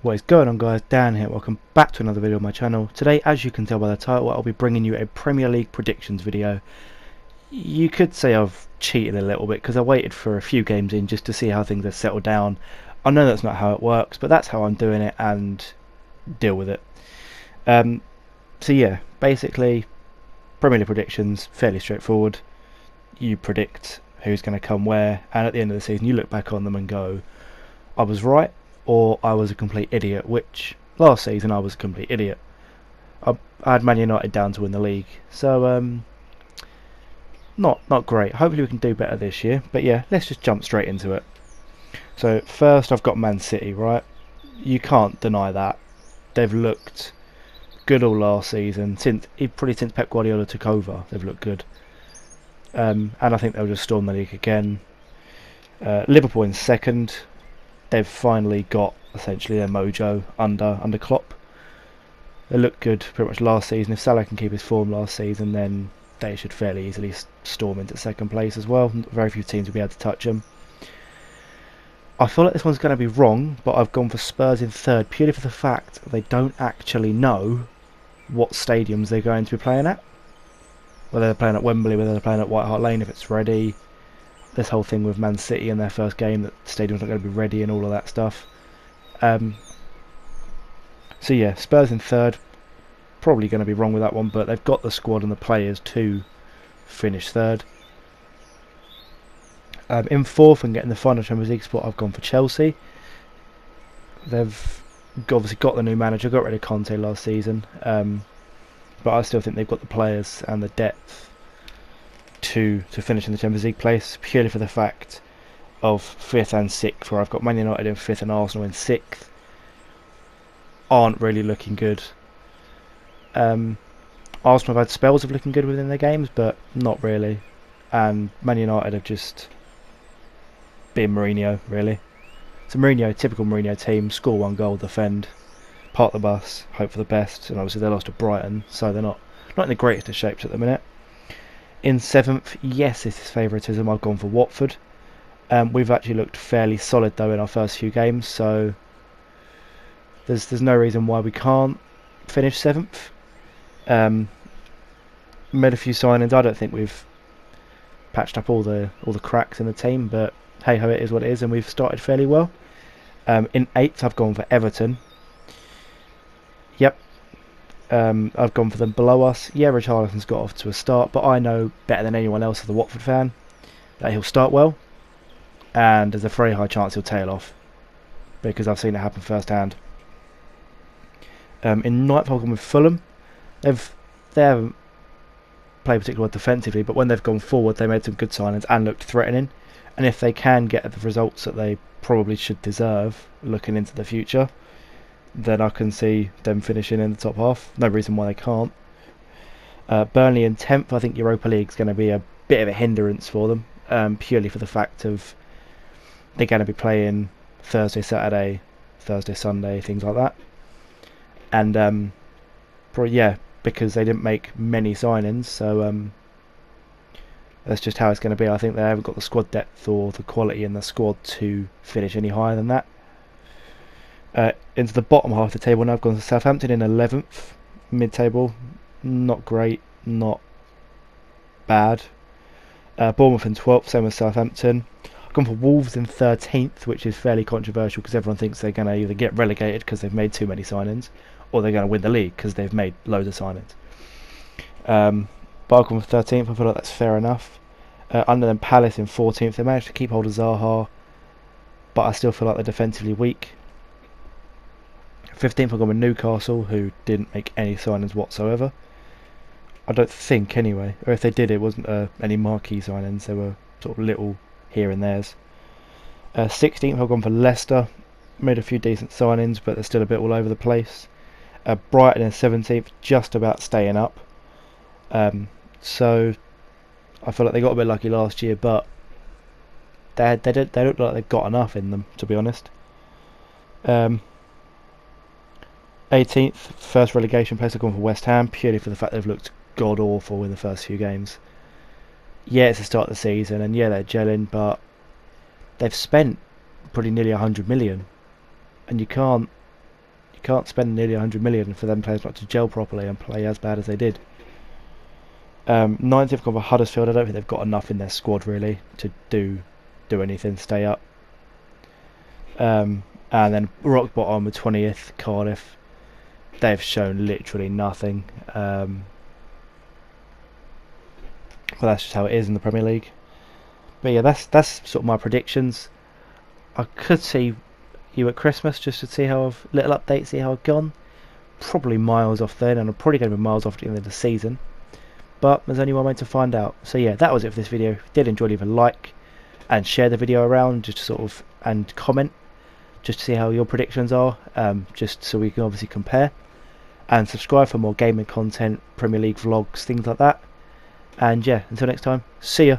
What is going on, guys? Dan here. Welcome back to another video on my channel. Today, as you can tell by the title, I'll be bringing you a Premier League predictions video. You could say I've cheated a little bit because I waited for a few games in just to see how things have settled down. I know that's not how it works, but that's how I'm doing it and deal with it. So yeah, basically Premier League predictions, fairly straightforward. You predict who's going to come where, and at the end of the season you look back on them and go, I was right, or I was a complete idiot, which last season I was a complete idiot. I had Man United down to win the league, so not great. Hopefully we can do better this year, but yeah, let's just jump straight into it. So first I've got Man City, right? You can't deny that. They've looked good all last season, since Pep Guardiola took over. They've looked good, and I think they'll just storm the league again. Liverpool in second. They've finally got essentially their mojo under Klopp. They looked good pretty much last season. If Salah can keep his form last season, then they should fairly easily storm into second place as well. Very few teams will be able to touch them. I feel like this one's going to be wrong, but I've gone for Spurs in third purely for the fact they don't actually know what stadiums they're going to be playing at. Whether they're playing at Wembley, whether they're playing at White Hart Lane, if it's ready. This whole thing with Man City in their first game, that the stadium's not going to be ready and all of that stuff. So yeah, Spurs in third. Probably going to be wrong with that one, but they've got the squad and the players to finish third. In fourth and getting the final Champions League spot, I've gone for Chelsea. They've obviously got the new manager, got rid of Conte last season, but I still think they've got the players and the depth to finish in the Champions League place, purely for the fact of 5th and 6th, where I've got Man United in 5th and Arsenal in 6th, aren't really looking good. Arsenal have had spells of looking good within their games, but not really, and Man United have just been Mourinho, really. It's a Mourinho, typical Mourinho team: score one goal, defend, park the bus, hope for the best, and obviously they lost to Brighton, so they're not in the greatest of shapes at the minute. In 7th, yes, this is favouritism, I've gone for Watford. We've actually looked fairly solid though in our first few games, so there's no reason why we can't finish 7th. Made a few signings. I don't think we've patched up all the cracks in the team, but hey ho, it is what it is, and we've started fairly well. In 8th, I've gone for Everton. Yep. I've gone for them below us. Yeah, Richarlison's got off to a start, but I know better than anyone else as a Watford fan that he'll start well, and there's a very high chance he'll tail off, because I've seen it happen firsthand. In 9th, I've gone with Fulham. They haven't played particularly well defensively, but when they've gone forward, they made some good signings and looked threatening. And if they can get the results that they probably should deserve, looking into the future, then I can see them finishing in the top half. No reason why they can't. Burnley in 10th. I think Europa League's going to be a bit of a hindrance for them, purely for the fact of they're going to be playing Thursday, Saturday, Thursday, Sunday, things like that. And probably, yeah, because they didn't make many signings, so that's just how it's going to be. I think they haven't got the squad depth or the quality in the squad to finish any higher than that. Into the bottom half of the table now, I've gone to Southampton in 11th, mid-table, not great, not bad. Bournemouth in 12th, same as Southampton. I've gone for Wolves in 13th, which is fairly controversial because everyone thinks they're going to either get relegated because they've made too many signings, or they're going to win the league because they've made loads of signings. But I've gone for 13th, I feel like that's fair enough. Under them, Palace in 14th, they managed to keep hold of Zaha, but I still feel like they're defensively weak. 15th, I've gone with Newcastle, who didn't make any signings whatsoever. I don't think, anyway. Or if they did, it wasn't any marquee signings. They were sort of little here and there's. 16th, I've gone for Leicester. Made a few decent signings, but they're still a bit all over the place. Brighton in 17th, just about staying up. So I feel like they got a bit lucky last year, but they look like they've got enough in them, to be honest. 18th, first relegation place, I've gone for West Ham, purely for the fact they've looked god awful in the first few games. Yeah, it's the start of the season, and yeah, they're gelling, but they've spent pretty nearly 100 million, and you can't You can't spend nearly 100 million for them players not to gel properly and play as bad as they did. 90th got Huddersfield. I don't think they've got enough in their squad really to do anything, stay up. And then rock bottom with 20th Cardiff. They've shown literally nothing. Well, that's just how it is in the Premier League. But yeah, that's sort of my predictions. I could see you at Christmas just to see how little update, see how I've gone. Probably miles off then, and I'm probably going to be miles off at the end of the season. But there's only one way to find out. So yeah, that was it for this video. If you did enjoy, leave a like and share the video around, just to sort of, and comment, just to see how your predictions are, just so we can obviously compare. And subscribe for more gaming content, Premier League vlogs, things like that. And yeah, until next time, see ya.